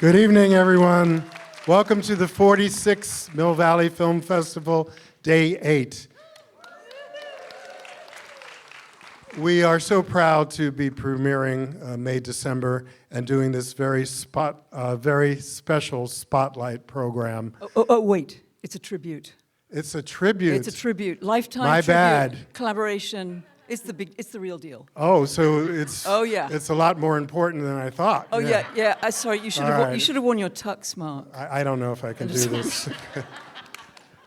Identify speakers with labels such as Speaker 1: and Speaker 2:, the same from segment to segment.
Speaker 1: Good evening, everyone. Welcome to the 46th Mill Valley Film Festival, Day 8. We are so proud to be premiering May, December, and doing this very special spotlight program.
Speaker 2: Wait, it's a tribute.
Speaker 1: It's a tribute.
Speaker 2: It's a tribute, lifetime
Speaker 1: My
Speaker 2: tribute.
Speaker 1: bad.
Speaker 2: Collaboration. It's the real deal.
Speaker 1: Oh, so it's it's a lot more important than I thought.
Speaker 2: Oh yeah. Sorry, you should have worn your tux, Mark.
Speaker 1: I don't know if I can do this.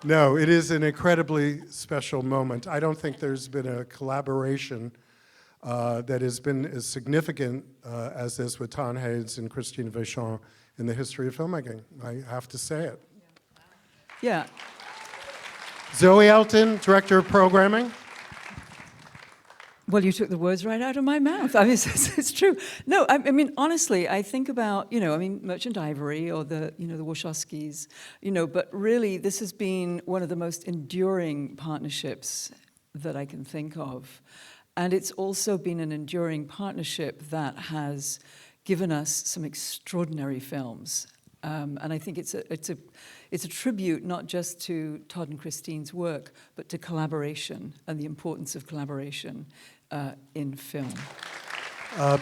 Speaker 1: No, it is an incredibly special moment. I don't think there's been a collaboration that has been as significant as this with Todd Haynes and Christine Vachon in the history of filmmaking. I have to say it.
Speaker 2: Yeah.
Speaker 1: Zoe Elton, Director of Programming.
Speaker 2: Well, you took the words right out of my mouth. I mean, it's true. No, I mean, honestly, I think about, Merchant Ivory or the Wachowskis, but really this has been one of the most enduring partnerships that I can think of. And it's also been an enduring partnership that has given us some extraordinary films. And I think it's a tribute not just to Todd and Christine's work, but to collaboration and the importance of collaboration in film.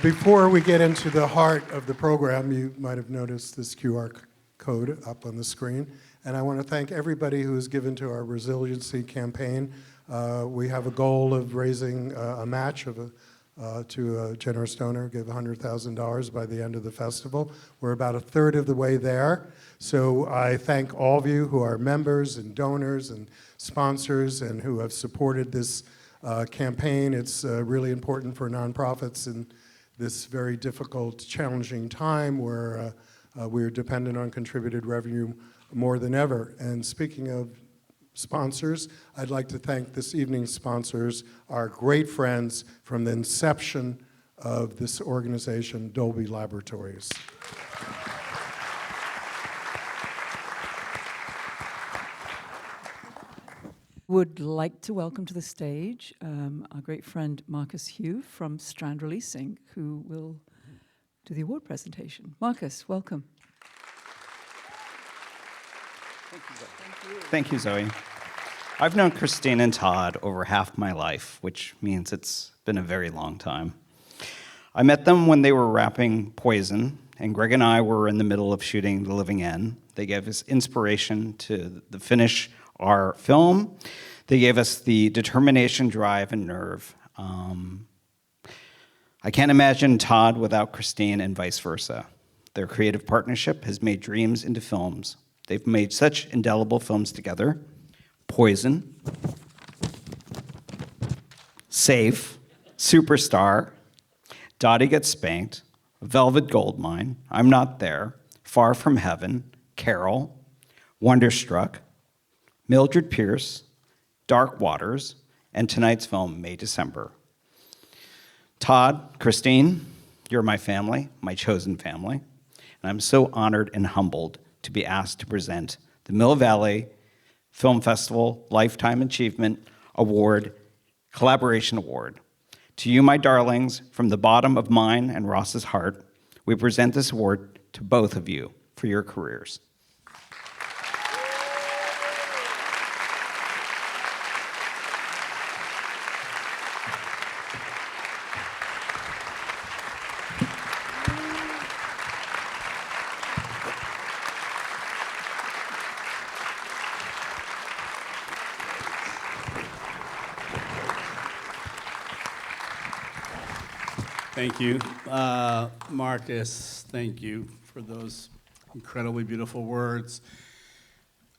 Speaker 1: Before we get into the heart of the program, you might have noticed this QR code up on the screen. And I want to thank everybody who has given to our resiliency campaign. We have a goal of raising a match to a generous donor, give $100,000 by the end of the festival. We're about a third of the way there. So I thank all of you who are members and donors and sponsors and who have supported this campaign. It's really important for nonprofits in this very difficult, challenging time where we're dependent on contributed revenue more than ever. And speaking of sponsors, I'd like to thank this evening's sponsors, our great friends from the inception of this organization, Dolby Laboratories.
Speaker 2: Would like to welcome to the stage our great friend Marcus Hugh from Strand Releasing, who will do the award presentation. Marcus, welcome.
Speaker 3: Thank you, Zoe. I've known Christine and Todd over half my life, which means it's been a very long time. I met them when they were wrapping Poison, and Greg and I were in the middle of shooting The Living End. They gave us inspiration to finish our film. They gave us the determination, drive, and nerve. I can't imagine Todd without Christine and vice versa. Their creative partnership has made dreams into films. They've made such indelible films together. Poison, Safe, Superstar, Dottie Gets Spanked, Velvet Goldmine, I'm Not There, Far From Heaven, Carol, Wonderstruck, Mildred Pierce, Dark Waters, and tonight's film, May, December. Todd, Christine, you're my family, my chosen family, and I'm so honored and humbled to be asked to present the Mill Valley Film Festival Lifetime Achievement Award, Collaboration Award. To you, my darlings, from the bottom of mine and Ross's heart, we present this award to both of you for your careers.
Speaker 4: Thank you. Marcus, thank you for those incredibly beautiful words.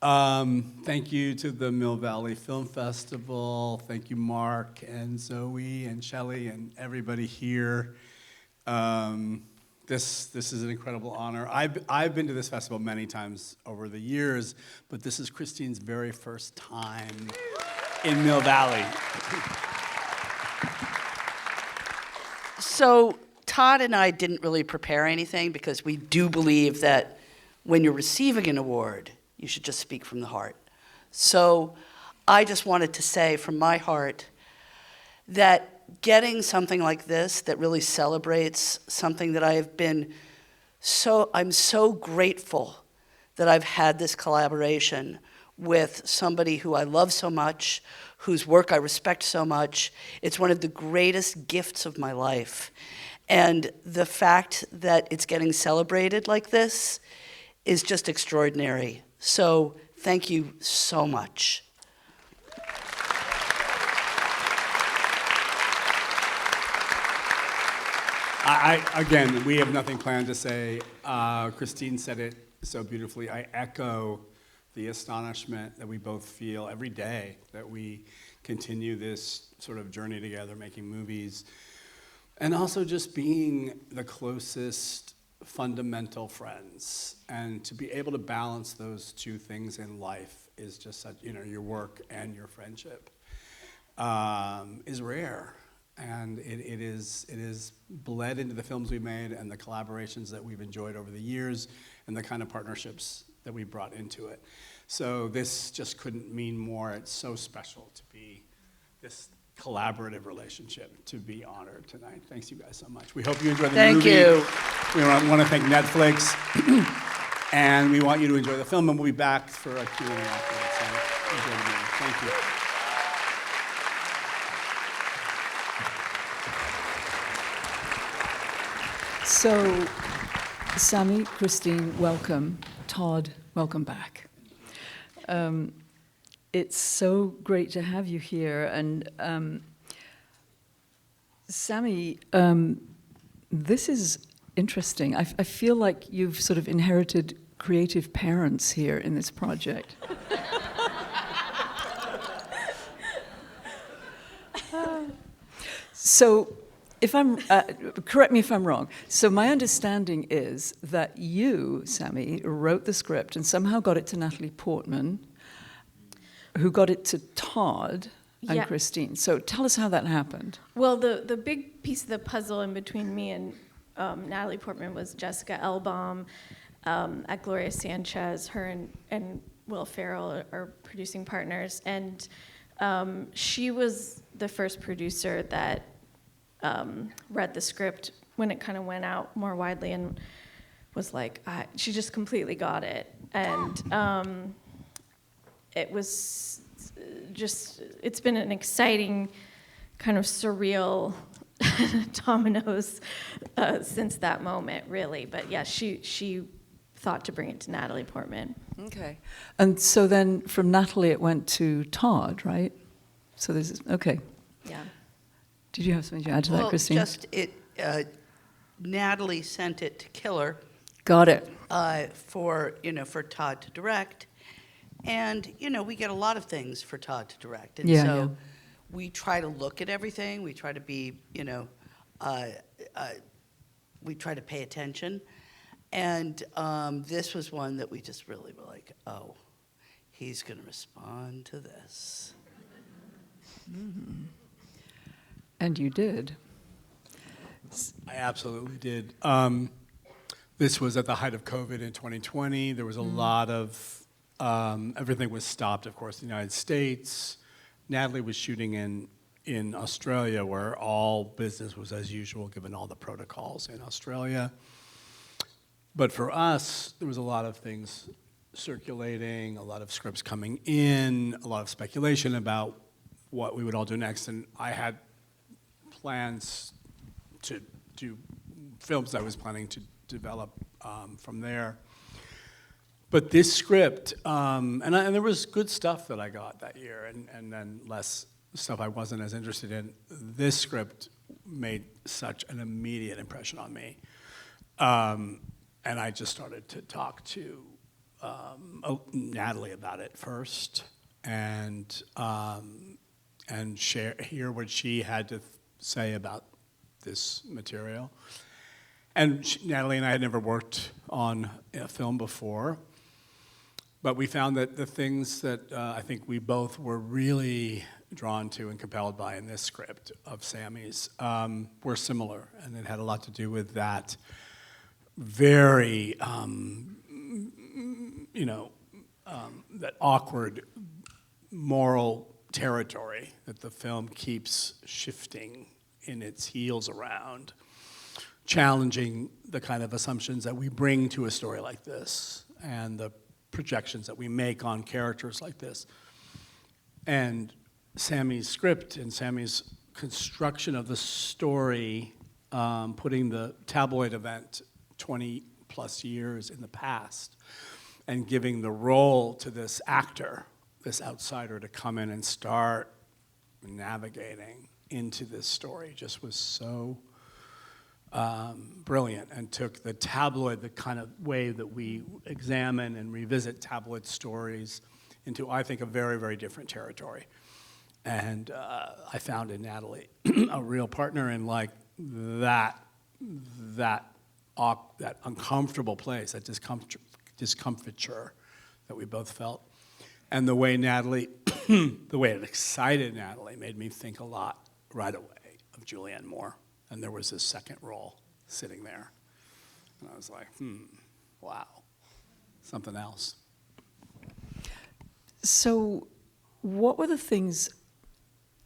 Speaker 4: Thank you to the Mill Valley Film Festival. Thank you, Mark and Zoe and Shelley and everybody here. This is an incredible honor. I've been to this festival many times over the years, but this is Christine's very first time in Mill Valley.
Speaker 5: So Todd and I didn't really prepare anything because we do believe that when you're receiving an award, you should just speak from the heart. So I just wanted to say from my heart that getting something like this that really celebrates something that I have been So I'm so grateful that I've had this collaboration with somebody who I love so much, whose work I respect so much. It's one of the greatest gifts of my life. And the fact that it's getting celebrated like this is just extraordinary. So thank you so much.
Speaker 4: Again, we have nothing planned to say. Christine said it so beautifully. I echo the astonishment that we both feel every day that we continue this sort of journey together, making movies, and also just being the closest fundamental friends. And to be able to balance those two things in life is just such, your work and your friendship is rare. And it is bled into the films we've made and the collaborations that we've enjoyed over the years and the kind of partnerships that we brought into it. So this just couldn't mean more. It's so special to be this collaborative relationship, to be honored tonight. Thanks you guys so much. We hope you enjoyed the movie.
Speaker 5: Thank you.
Speaker 4: We want to thank Netflix, and we want you to enjoy the film, and we'll be back for a Q&A afterwards. So enjoy the movie. Thank you.
Speaker 2: So, Samy, Christine, welcome. Todd, welcome back. It's so great to have you here. And Samy, this is interesting. I feel like you've sort of inherited creative parents here in this project. So, if I'm, correct me if I'm wrong. So my understanding is that you, Samy, wrote the script and somehow got it to Natalie Portman, who got it to Todd and
Speaker 6: Yeah.
Speaker 2: Christine. So tell us how that happened.
Speaker 6: Well, the big piece of the puzzle in between me and Natalie Portman was Jessica Elbaum at Gloria Sanchez. Her and Will Ferrell are producing partners. And she was the first producer that read the script when it kind of went out more widely and was like, she just completely got it. And it was just, it's been an exciting kind of surreal dominoes since that moment, really. But yeah, she thought to bring it to Natalie Portman.
Speaker 2: Okay. And so then from Natalie it went to Todd, right? So this is, okay.
Speaker 6: Yeah.
Speaker 2: Did you have something to add to that, Christine?
Speaker 5: Natalie sent it to Killer
Speaker 2: Got it.
Speaker 5: for Todd to direct, and we get a lot of things for Todd to direct, and so we try to look at everything. We try to be, we try to pay attention, and this was one that we just really were like, oh, he's going to respond to this.
Speaker 2: Mm-hmm. And you did.
Speaker 4: I absolutely did. This was at the height of COVID in 2020. There was a lot of, everything was stopped, of course, in the United States. Natalie was shooting in Australia, where all business was as usual, given all the protocols in Australia. But for us, there was a lot of things circulating, a lot of scripts coming in, a lot of speculation about what we would all do next. And I had plans to do films I was planning to develop from there. But this script, and there was good stuff that I got that year, and then less stuff I wasn't as interested in. This script made such an immediate impression on me. And I just started to talk to Natalie about it first, and hear what she had to say about this material. And Natalie and I had never worked on a film before, but we found that the things that I think we both were really drawn to and compelled by in this script of Samy's were similar, and it had a lot to do with that very, that awkward moral territory that the film keeps shifting in its heels around. challenging the kind of assumptions that we bring to a story like this and the projections that we make on characters like this. And Samy's script and Samy's construction of the story, putting the tabloid event 20 plus years in the past and giving the role to this actor, this outsider, to come in and start navigating into this story just was so brilliant, and took the tabloid, the kind of way that we examine and revisit tabloid stories, into, I think, a very, very different territory. And I found in Natalie a real partner in like that uncomfortable place, that discomfiture that we both felt. And the way Natalie, the way it excited Natalie made me think a lot right away of Julianne Moore. And there was this second role sitting there. And I was like, wow, something else.
Speaker 2: So what were the things,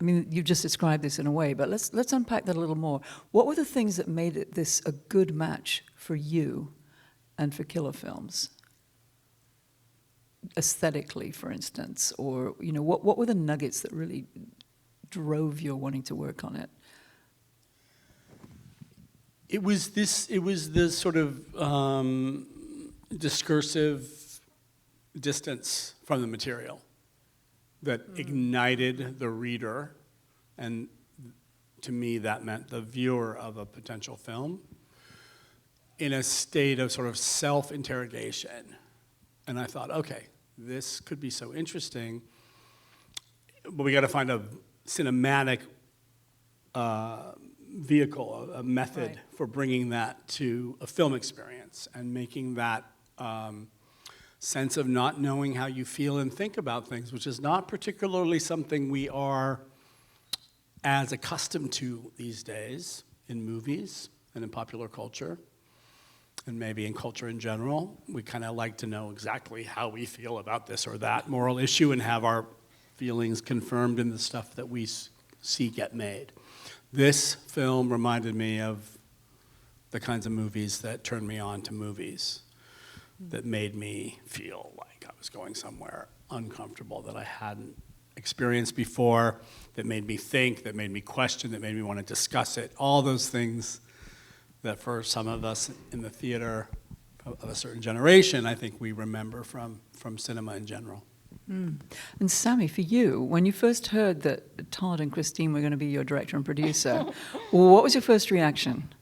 Speaker 2: I mean, you just described this in a way, but let's unpack that a little more. What were the things that made this a good match for you and for Killer Films? Aesthetically, for instance, or, you know, what were the nuggets that really drove your wanting to work on it?
Speaker 4: It was this sort of discursive distance from the material that ignited the reader, and to me that meant the viewer of a potential film, in a state of sort of self-interrogation. And I thought, okay, this could be so interesting, but we got to find a cinematic vehicle, a method
Speaker 2: Right.
Speaker 4: for bringing that to a film experience and making that sense of not knowing how you feel and think about things, which is not particularly something we are as accustomed to these days in movies and in popular culture, and maybe in culture in general. We kind of like to know exactly how we feel about this or that moral issue and have our feelings confirmed in the stuff that we see get made. This film reminded me of the kinds of movies that turned me on to movies, that made me feel like I was going somewhere uncomfortable that I hadn't experienced before, that made me think, that made me question, that made me want to discuss it. All those things that for some of us in the theater of a certain generation, I think we remember from cinema in general.
Speaker 2: And Samy, for you, when you first heard that Todd and Christine were going to be your director and producer, what was your first reaction?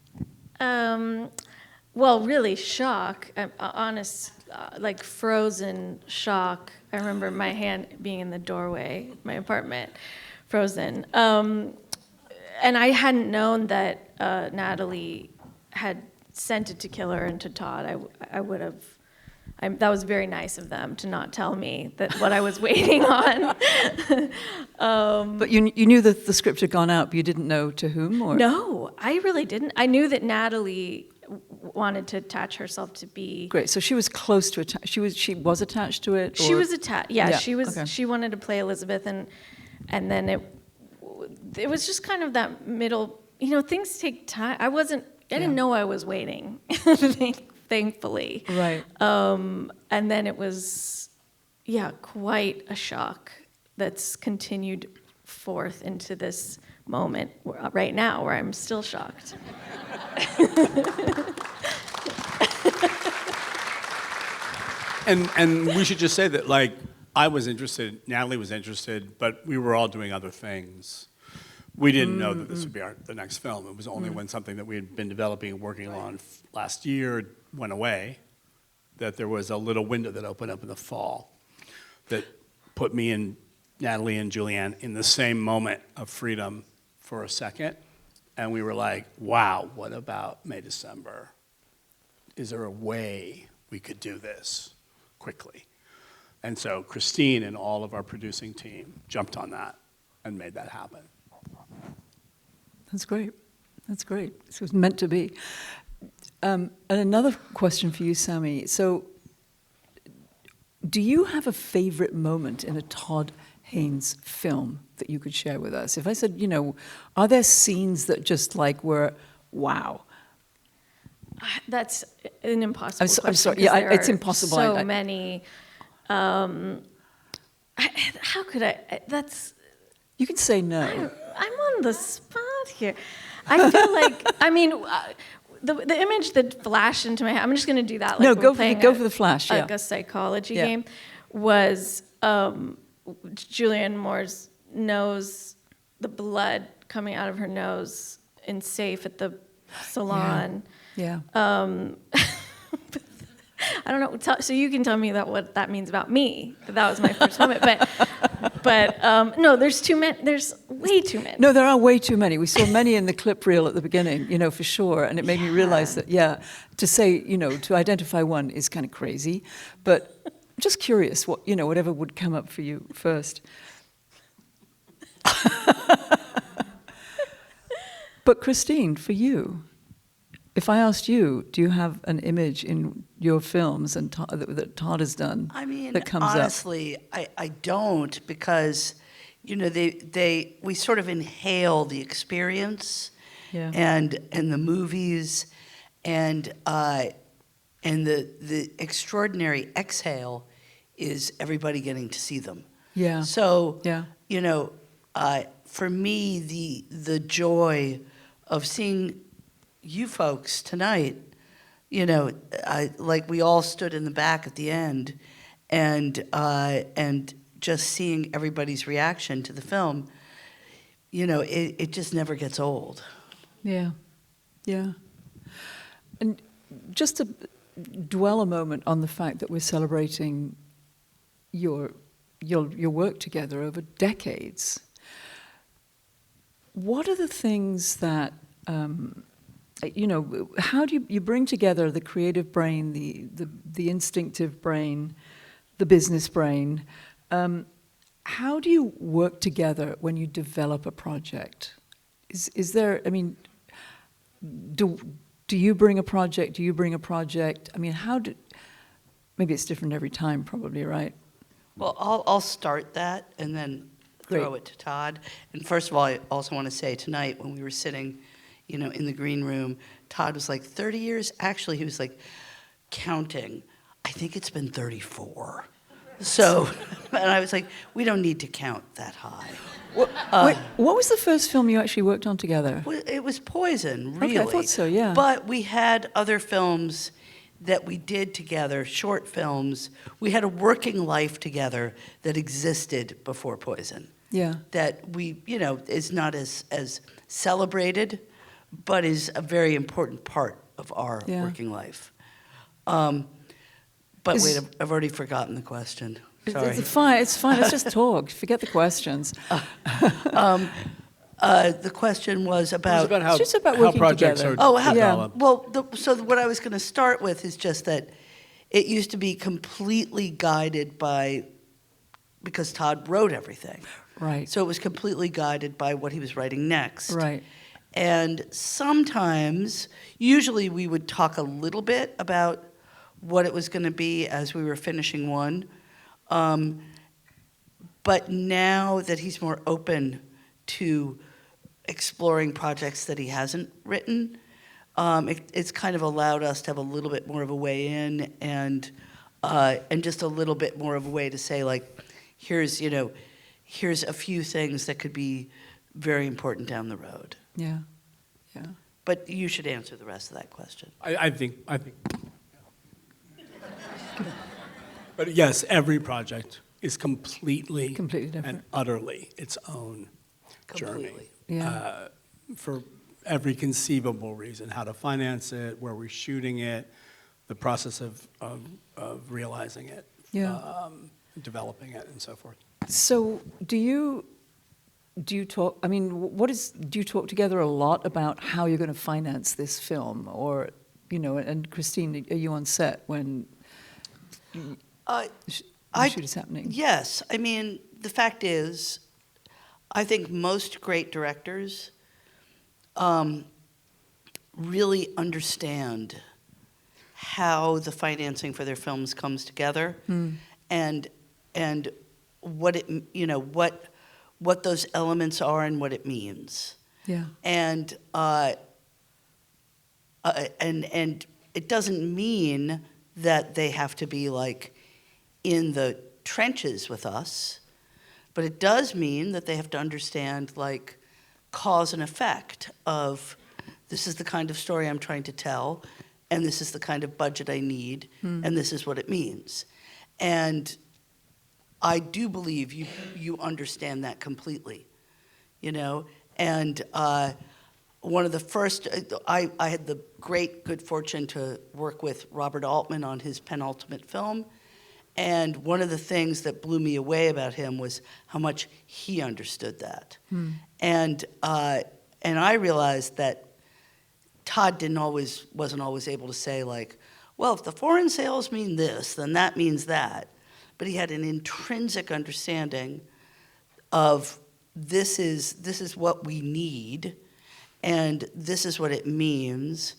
Speaker 6: Well, really shock, honest, like frozen shock. I remember my hand being in the doorway of my apartment, frozen. And I hadn't known that Natalie had sent it to Killer and to Todd. I would have. That was very nice of them to not tell me that what I was waiting on.
Speaker 2: But you knew that the script had gone out, but you didn't know to whom? Or?
Speaker 6: No, I really didn't. I knew that Natalie wanted to attach herself to be.
Speaker 2: Great. So she was close to it. She was attached to it.
Speaker 6: She
Speaker 2: or-
Speaker 6: was attached. Yeah,
Speaker 2: Yeah,
Speaker 6: she was.
Speaker 2: okay.
Speaker 6: She wanted to play Elizabeth, and then it was just kind of that middle. You know, things take time. I didn't know I was waiting. Thankfully.
Speaker 2: Right.
Speaker 6: And then it was, quite a shock that's continued forth into this moment right now where I'm still shocked.
Speaker 4: And we should just say that, like, I was interested, Natalie was interested, but we were all doing other things. We didn't know that this would be the next film. It was only when something that we had been developing and working on last year went away that there was a little window that opened up in the fall that put me and Natalie and Julianne in the same moment of freedom for a second. And we were like, wow, what about May, December? Is there a way we could do this quickly? And so Christine and all of our producing team jumped on that and made that happen.
Speaker 2: That's great. That's great. This was meant to be. And another question for you, Samy. So, do you have a favorite moment in a Todd Haynes film that you could share with us? If I said, are there scenes that just like were, wow?
Speaker 6: That's an impossible
Speaker 2: I'm
Speaker 6: question.
Speaker 2: sorry.
Speaker 6: 'cause
Speaker 2: Yeah,
Speaker 6: there
Speaker 2: it's
Speaker 6: are
Speaker 2: impossible.
Speaker 6: So
Speaker 2: I-
Speaker 6: many. How could I? That's.
Speaker 2: You can say no.
Speaker 6: I'm on the spot here. I feel like. I mean, the image that flashed into my head. I'm just going to do that. Like
Speaker 2: No,
Speaker 6: we're
Speaker 2: go for
Speaker 6: playing
Speaker 2: the flash, yeah.
Speaker 6: Like a psychology
Speaker 2: Yeah.
Speaker 6: game. Was Julianne Moore's nose, the blood coming out of her nose in Safe at the salon.
Speaker 2: Yeah.
Speaker 6: I don't know. So you can tell me what that means about me. That was my first moment. But no, there's too many. There's way too many.
Speaker 2: No, there are way too many. We saw many in the clip reel at the beginning, for sure. And it made me realize that, to say, to identify one is kind of crazy. But I'm just curious, whatever would come up for you first. But Christine, for you, if I asked you, do you have an image in your films and that Todd has done
Speaker 5: I mean,
Speaker 2: that comes up?
Speaker 5: honestly, I don't, because, we sort of inhale the experience
Speaker 2: Yeah.
Speaker 5: and the movies and the extraordinary exhale is everybody getting to see them.
Speaker 2: Yeah.
Speaker 5: So,
Speaker 2: Yeah.
Speaker 5: for me, the joy of seeing you folks tonight, like we all stood in the back at the end, and just seeing everybody's reaction to the film, it just never gets old.
Speaker 2: Yeah, yeah. And just to dwell a moment on the fact that we're celebrating your work together over decades. What are the things that, how do you bring together the creative brain, the instinctive brain, the business brain? How do you work together when you develop a project? Is there, do you bring a project? Do you bring a project? Maybe it's different every time, probably, right?
Speaker 5: Well, I'll start that and then throw
Speaker 2: Great.
Speaker 5: it to Todd. And first of all, I also want to say tonight when we were sitting, in the green room, Todd was like, 30 years? Actually, he was like counting. I think it's been 34. So, and I was like, we don't need to count that high.
Speaker 2: Wait, what was the first film you actually worked on together?
Speaker 5: Well, it was Poison, really.
Speaker 2: Okay, I thought so, yeah.
Speaker 5: But we had other films that we did together, short films. We had a working life together that existed before Poison.
Speaker 2: Yeah.
Speaker 5: That we, is not as celebrated, but is a very important part of our
Speaker 2: Yeah.
Speaker 5: working life. But wait, I've already forgotten the question. Sorry.
Speaker 2: It's fine. Let's just talk. Forget the questions.
Speaker 5: The question was about...
Speaker 2: It's just about
Speaker 4: how
Speaker 2: working
Speaker 4: projects
Speaker 2: together.
Speaker 4: are
Speaker 5: how,
Speaker 4: developed.
Speaker 5: well, so what I was going to start with is just that it used to be completely guided by, because Todd wrote everything.
Speaker 2: Right.
Speaker 5: So it was completely guided by what he was writing next.
Speaker 2: Right.
Speaker 5: And sometimes, usually we would talk a little bit about what it was going to be as we were finishing one. But now that he's more open to exploring projects that he hasn't written, it's kind of allowed us to have a little bit more of a way in and just a little bit more of a way to say, like, here's a few things that could be very important down the road.
Speaker 2: Yeah. Yeah.
Speaker 5: But you should answer the rest of that question.
Speaker 4: I think. But yes, every project is completely
Speaker 2: different.
Speaker 4: and utterly its own journey.
Speaker 5: Completely.
Speaker 2: Yeah.
Speaker 4: For every conceivable reason, how to finance it, where we're shooting it, the process of realizing it, developing it, and so forth.
Speaker 2: So do you talk, do you talk together a lot about how you're going to finance this film? Or, and Christine, are you on set when the shoot is happening?
Speaker 5: Yes. The fact is, I think most great directors really understand how the financing for their films comes together, and what it what those elements are and what it means.
Speaker 2: Yeah.
Speaker 5: And and it doesn't mean that they have to be like in the trenches with us, but it does mean that they have to understand like cause and effect of this is the kind of story I'm trying to tell, and this is the kind of budget I need, and this is what it means. And I do believe you understand that completely, you know? And one of the first, I had the great good fortune to work with Robert Altman on his penultimate film. And one of the things that blew me away about him was how much he understood that. And I realized that Todd wasn't always able to say like, well, if the foreign sales mean this, then that means that. But he had an intrinsic understanding of this is what we need, and this is what it means,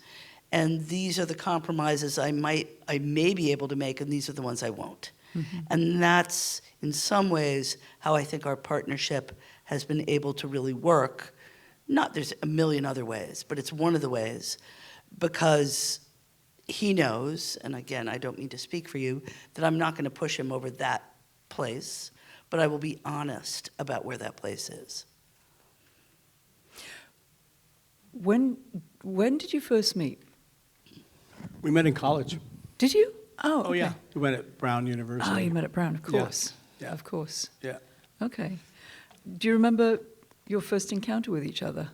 Speaker 5: and these are the compromises I may be able to make, and these are the ones I won't. And that's, in some ways, how I think our partnership has been able to really work. There's a million other ways, but it's one of the ways, because he knows, and again, I don't mean to speak for you, that I'm not going to push him over that place, but I will be honest about where that place is.
Speaker 2: When did you first meet?
Speaker 4: We met in college.
Speaker 2: Did you? Oh,
Speaker 4: Oh,
Speaker 2: okay.
Speaker 4: yeah. We went at Brown University.
Speaker 2: Oh, you met at Brown, of course.
Speaker 4: Yeah.
Speaker 2: Of course.
Speaker 4: Yeah.
Speaker 2: Okay. Do you remember your first encounter with each other?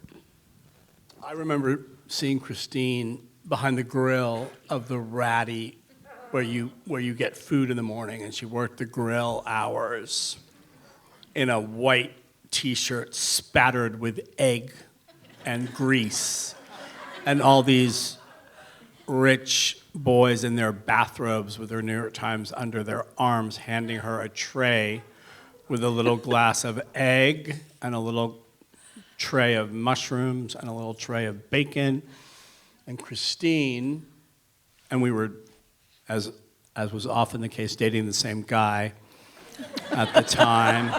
Speaker 4: I remember seeing Christine behind the grill of the Ratty, where you get food in the morning, and she worked the grill hours in a white T-shirt spattered with egg and grease, and all these rich boys in their bathrobes with their New York Times under their arms handing her a tray with a little glass of egg and a little tray of mushrooms and a little tray of bacon. And Christine, and we were, as was often the case, dating the same guy at the time.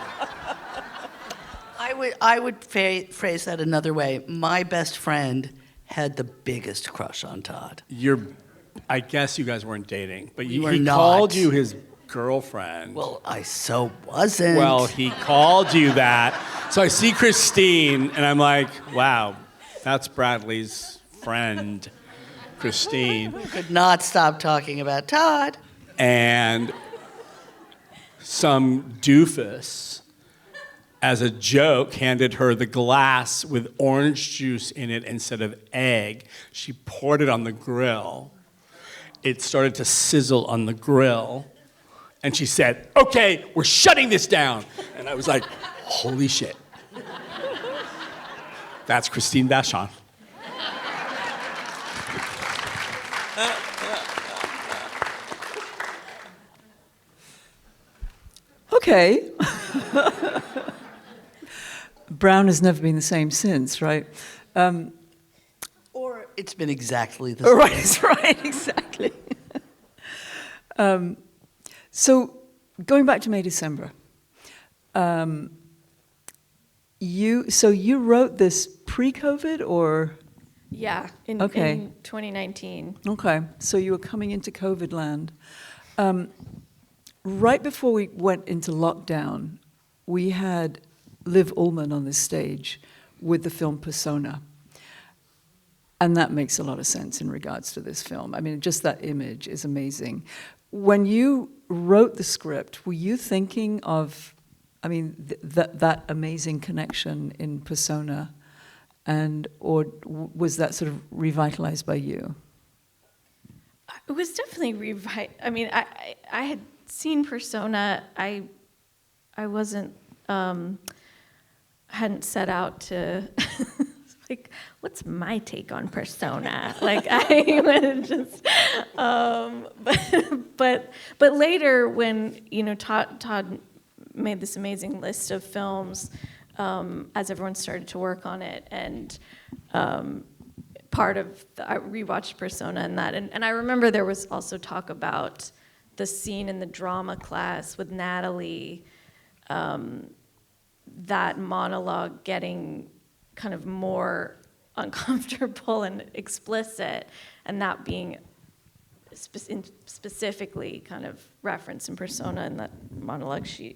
Speaker 5: I would phrase that another way. My best friend had the biggest crush on Todd.
Speaker 4: I guess you guys weren't dating, but
Speaker 5: We were
Speaker 4: he
Speaker 5: not.
Speaker 4: called you his girlfriend.
Speaker 5: Well, I so wasn't.
Speaker 4: Well, he called you that. So I see Christine, and I'm like, wow, that's Bradley's friend, Christine.
Speaker 5: Could not stop talking about Todd.
Speaker 4: And some doofus, as a joke, handed her the glass with orange juice in it instead of egg. She poured it on the grill. It started to sizzle on the grill. And she said, okay, we're shutting this down. And I was like, holy shit. That's Christine Vachon.
Speaker 2: Okay. Brown has never been the same since, right?
Speaker 5: Or it's been exactly the same.
Speaker 2: Right, that's right, exactly. So going back to May, December, you wrote this pre-COVID or?
Speaker 6: Yeah, in 2019.
Speaker 2: Okay, so you were coming into COVID land. Right before we went into lockdown, we had Liv Ullmann on this stage with the film Persona. And that makes a lot of sense in regards to this film. I mean, just that image is amazing. When you wrote the script, were you thinking of, I mean, that amazing connection in Persona, or was that sort of revitalized by you?
Speaker 6: It was definitely I mean, I had seen Persona. I wasn't hadn't set out to like, what's my take on Persona? Like I was just, but later when Todd made this amazing list of films as everyone started to work on it, and part of I rewatched Persona and that, and I remember there was also talk about the scene in the drama class with Natalie, that monologue getting kind of more uncomfortable and explicit, and that being specifically kind of referenced in Persona in that monologue she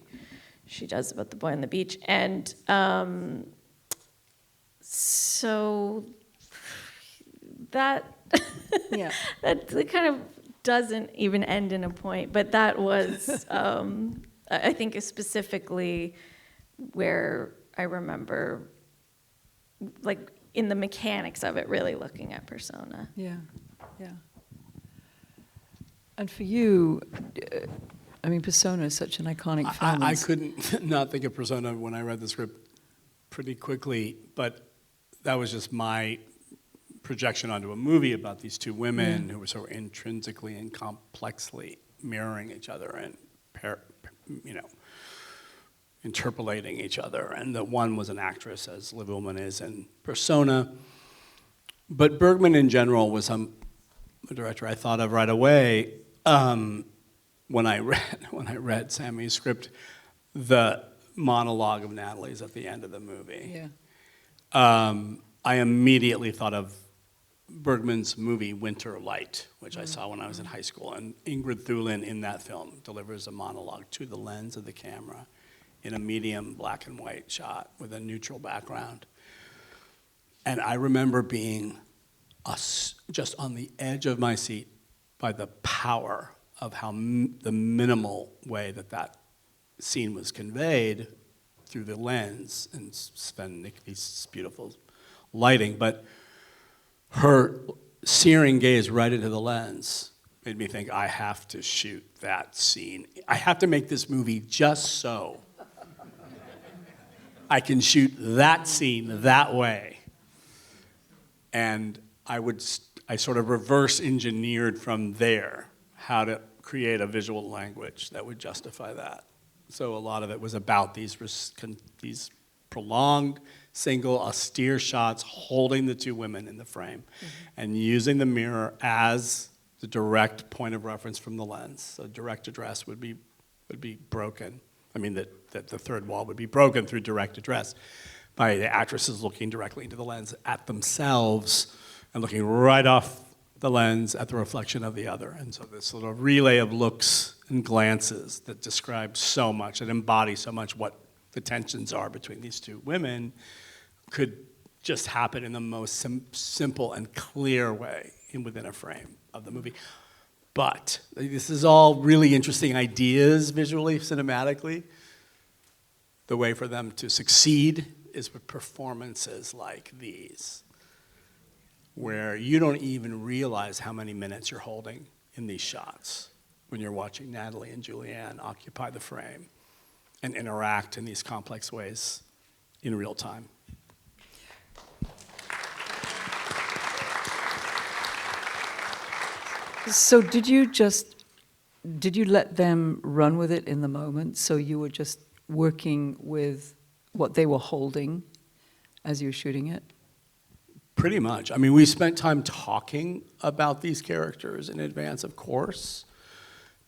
Speaker 6: does about the boy on the beach. And so that
Speaker 2: Yeah.
Speaker 6: that kind of doesn't even end in a point, but that was I think is specifically where I remember, like, in the mechanics of it, really looking at Persona.
Speaker 2: Yeah, yeah. And for you, I mean, Persona is such an iconic film.
Speaker 4: I couldn't not think of Persona when I read the script pretty quickly, but that was just my projection onto a movie about these two women who were so intrinsically and complexly mirroring each other and, interpolating each other. And the one was an actress, as Liv Ullmann is in Persona. But Bergman in general was a director I thought of right away when I read Samy's script. The monologue of Natalie's at the end of the movie.
Speaker 2: Yeah.
Speaker 4: I immediately thought of Bergman's movie Winter Light, which I saw when I was in high school. And Ingrid Thulin in that film delivers a monologue to the lens of the camera in a medium black and white shot with a neutral background. And I remember being just on the edge of my seat by the power of how the minimal way that scene was conveyed through the lens, and Sven Nykvi's beautiful lighting, but her searing gaze right into the lens made me think, I have to shoot that scene. I have to make this movie just so I can shoot that scene that way. And I sort of reverse engineered from there how to create a visual language that would justify that. So a lot of it was about these prolonged, single, austere shots holding the two women in the frame and using the mirror as the direct point of reference from the lens. So direct address would be broken. I mean, that the third wall would be broken through direct address by the actresses looking directly into the lens at themselves and looking right off the lens at the reflection of the other. And so this little relay of looks and glances that describe so much, that embody so much what the tensions are between these two women could just happen in the most simple and clear way within a frame of the movie. But this is all really interesting ideas visually, cinematically. The way for them to succeed is with performances like these, where you don't even realize how many minutes you're holding in these shots when you're watching Natalie and Julianne occupy the frame and interact in these complex ways in real time.
Speaker 2: So did you let them run with it in the moment? So you were just working with what they were holding as you were shooting it?
Speaker 4: Pretty much. I mean, we spent time talking about these characters in advance, of course,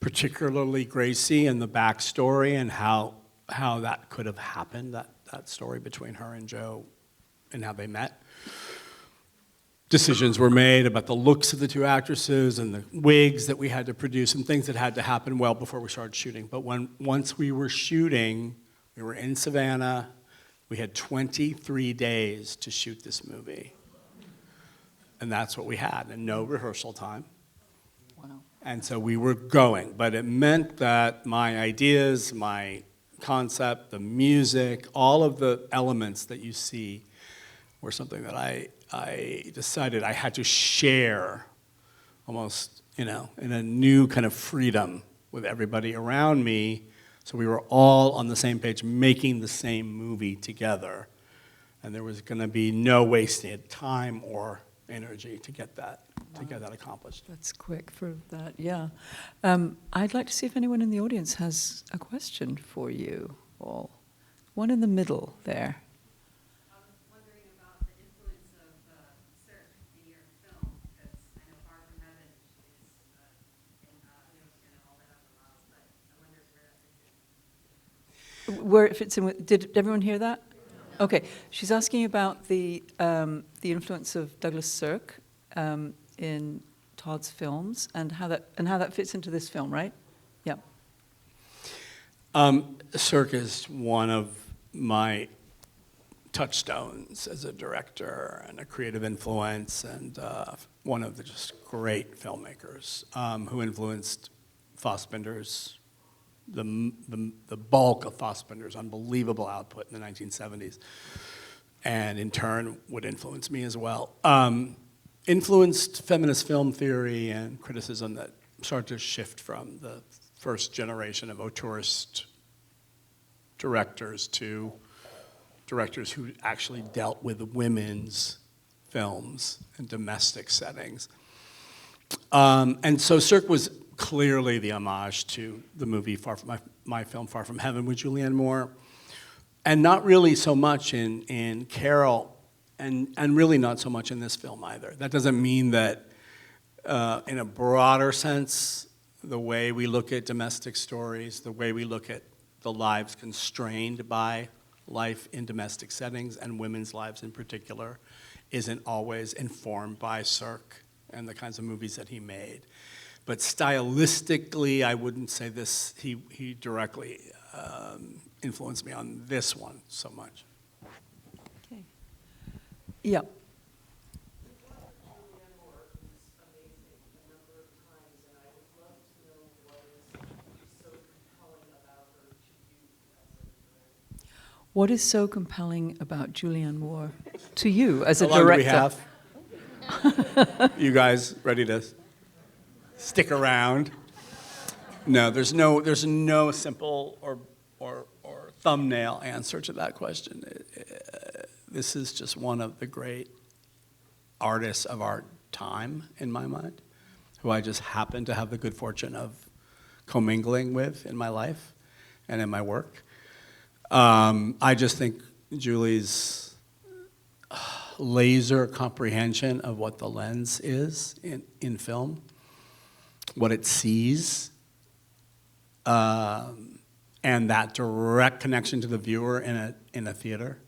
Speaker 4: particularly Gracie and the backstory and how that could have happened, that story between her and Joe and how they met. Decisions were made about the looks of the two actresses and the wigs that we had to produce and things that had to happen well before we started shooting. But once we were shooting, we were in Savannah. We had 23 days to shoot this movie. And that's what we had, and no rehearsal time.
Speaker 2: Wow.
Speaker 4: And so we were going, but it meant that my ideas, my concept, the music, all of the elements that you see were something that I decided I had to share almost, in a new kind of freedom with everybody around me. So we were all on the same page, making the same movie together. And there was going to be no wasted time or energy to get that accomplished.
Speaker 2: That's quick for that, yeah. I'd like to see if anyone in the audience has a question for you all. One in the middle there.
Speaker 7: I was wondering about the influence of Cirque in your film, because I know Far From Heaven is and all that other models, but I wonder where that fits in.
Speaker 2: Where it fits in with, did everyone hear that?
Speaker 7: No.
Speaker 2: Okay, she's asking about the influence of Douglas Sirk in Todd's films and how that fits into this film, right? Yeah.
Speaker 4: Sirk is one of my touchstones as a director and a creative influence, and one of the just great filmmakers who influenced Fassbinder's, the bulk of Fassbinder's unbelievable output in the 1970s, and in turn would influence me as well. Influenced feminist film theory and criticism that started to shift from the first generation of auteurist directors to directors who actually dealt with women's films and domestic settings. And so Sirk was clearly the homage to the movie my film Far From Heaven with Julianne Moore, and not really so much in Carol, and really not so much in this film either. That doesn't mean that in a broader sense, the way we look at domestic stories, the way we look at the lives constrained by life in domestic settings, and women's lives in particular, isn't always informed by Sirk and the kinds of movies that he made. But stylistically, I wouldn't say this, he directly influenced me on this one so much.
Speaker 2: Okay. Yeah. What is so compelling about Julianne Moore to you as a
Speaker 4: How long
Speaker 2: director?
Speaker 4: do we have? You guys ready to stick around? No, there's no simple or thumbnail answer to that question. This is just one of the great artists of our time, in my mind, who I just happen to have the good fortune of commingling with in my life and in my work. I just think Julie's laser comprehension of what the lens is in film, what it sees, and that direct connection to the viewer in a theater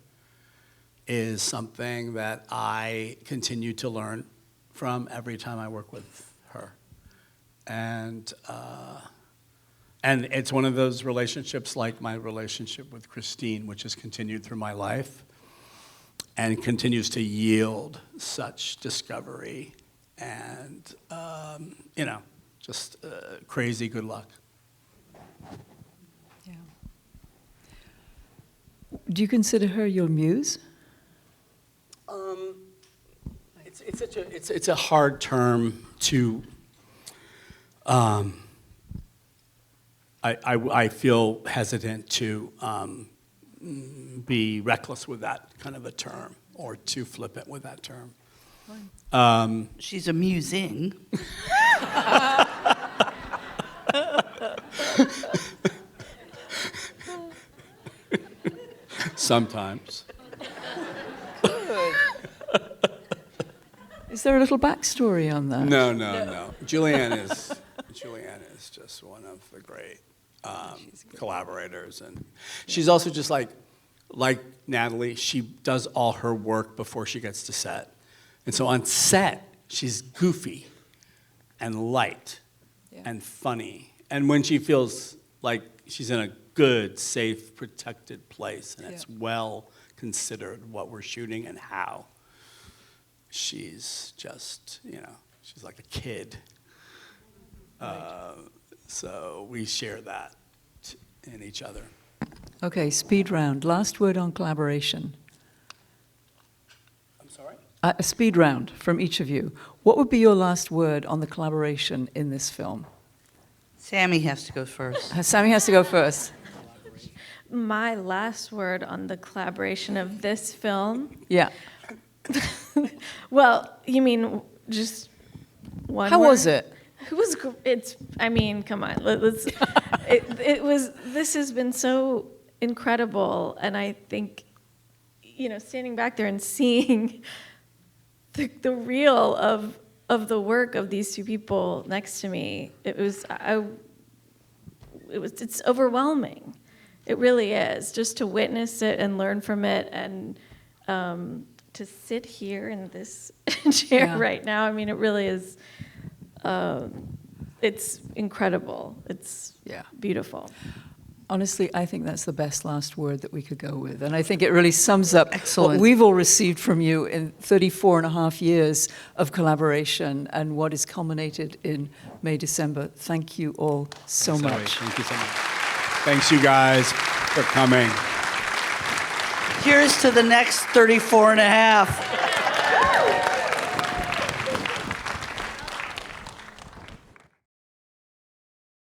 Speaker 4: is something that I continue to learn from every time I work with her. And it's one of those relationships like my relationship with Christine, which has continued through my life and continues to yield such discovery and, just crazy good luck.
Speaker 2: Yeah. Do you consider her your muse?
Speaker 4: It's a hard term to. I feel hesitant to be reckless with that kind of a term or too flippant with that term.
Speaker 5: She's amusing.
Speaker 4: Sometimes.
Speaker 2: Good. Is there a little backstory on that?
Speaker 4: No. Julianne is just one of the great collaborators, and she's also just like Natalie. She does all her work before she gets to set, and so on set she's goofy and light and funny, and when she feels like she's in a good, safe, protected place, and it's well considered what we're shooting and how. She's just, she's like a kid. So we share that in each other.
Speaker 2: Okay, speed round. Last word on collaboration.
Speaker 4: I'm sorry?
Speaker 2: A speed round from each of you. What would be your last word on the collaboration in this film?
Speaker 5: Samy has to go first.
Speaker 2: Samy has to go first.
Speaker 6: My last word on the collaboration of this film.
Speaker 2: Yeah.
Speaker 6: Well, you mean just one
Speaker 2: How
Speaker 6: word?
Speaker 2: was it?
Speaker 6: It was. Come on. This has been so incredible, and I think, standing back there and seeing the reel of the work of these two people next to me, it's overwhelming. It really is, just to witness it and learn from it, and to sit here in this chair
Speaker 2: Yeah.
Speaker 6: right now. I mean, it really is. It's incredible. It's beautiful.
Speaker 2: Honestly, I think that's the best last word that we could go with. And I think it really sums up
Speaker 5: Excellent.
Speaker 2: what we've all received from you in 34 and a half years of collaboration and what is culminated in May, December. Thank you all so
Speaker 4: Zoe,
Speaker 2: much.
Speaker 4: Thank you so much. Thanks, you guys, for coming.
Speaker 5: Here's to the next 34 and a half.